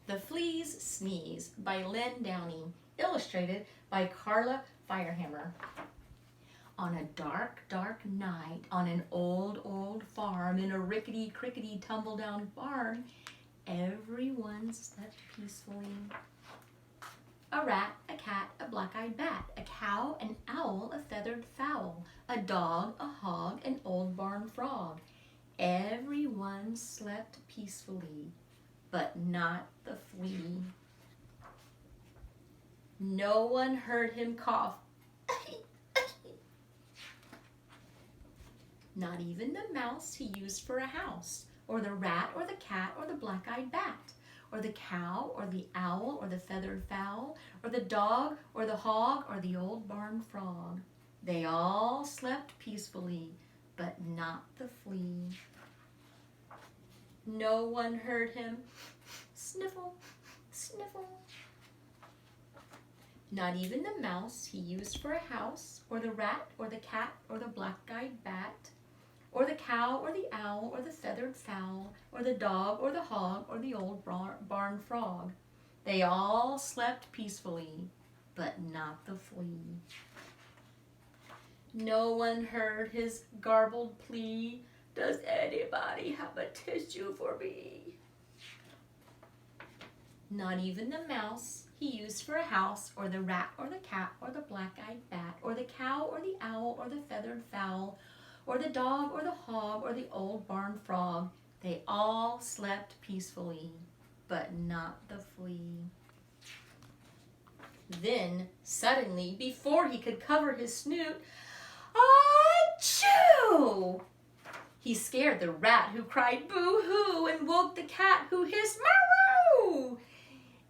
The Flea's Sneeze by Lynn Downing, illustrated by Carla Firehammer. On a dark, dark night, on an old, old farm, in a rickety, crickety, tumble-down barn, everyone slept peacefully. A rat, a cat, a black-eyed bat, a cow, an owl, a feathered fowl, a dog, a hog, an old barn frog. Everyone slept peacefully, but not the flea. No one heard him cough. Not even the mouse he used for a house, or the rat, or the cat, or the black-eyed bat, or the cow, or the owl, or the feathered fowl, or the dog, or the hog, or the old barn frog. They all slept peacefully, but not the flea. No one heard him sniffle, sniffle. Not even the mouse he used for a house, or the rat, or the cat, or the black-eyed bat, or the cow, or the owl, or the feathered fowl, or the dog, or the hog, or the old barn frog. They all slept peacefully, but not the flea. No one heard his garbled plea, "Does anybody have a tissue for me?" Not even the mouse he used for a house, or the rat, or the cat, or the black-eyed bat, or the cow, or the owl, or the feathered fowl, or the dog, or the hog, or the old barn frog. They all slept peacefully, but not the flea. Then, suddenly, before he could cover his snoot, achoo! He scared the rat, who cried boo-hoo, and woke the cat, who hissed moo-moo.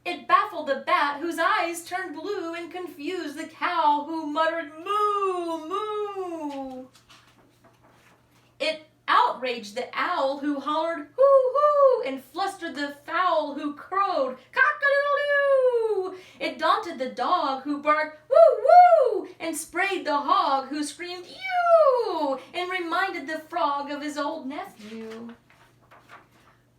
It baffled the bat, whose eyes turned blue, and confused the cow, who muttered moo, moo. It outraged the owl, who hollered hoo-hoo, and flustered the fowl, who crowed cock-a-doodle-doo. It daunted the dog, who barked woo-woo, and sprayed the hog, who screamed yoo, and reminded the frog of his old nephew.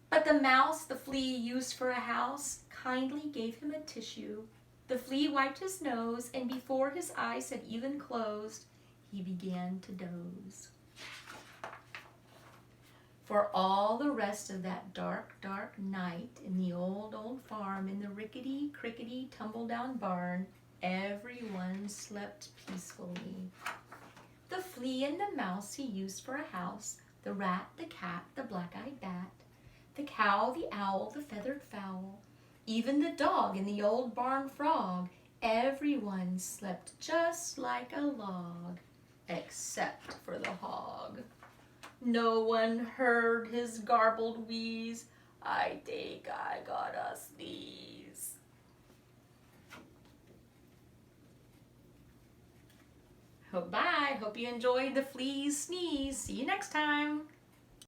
But the mouse the flea used for a house kindly gave him a tissue. The flea wiped his nose, and before his eyes had even closed, he began to doze. For all the rest of that dark, dark night in the old, old farm, in the rickety, crickety, tumble-down barn, everyone slept peacefully. The flea and the mouse he used for a house, the rat, the cat, the black-eyed bat, the cow, the owl, the feathered fowl, even the dog and the old barn frog, everyone slept just like a log, except for the hog. No one heard his garbled wheeze, "I think I gotta sneeze." Bye. Hope you enjoyed the Flea's Sneeze. See you next time.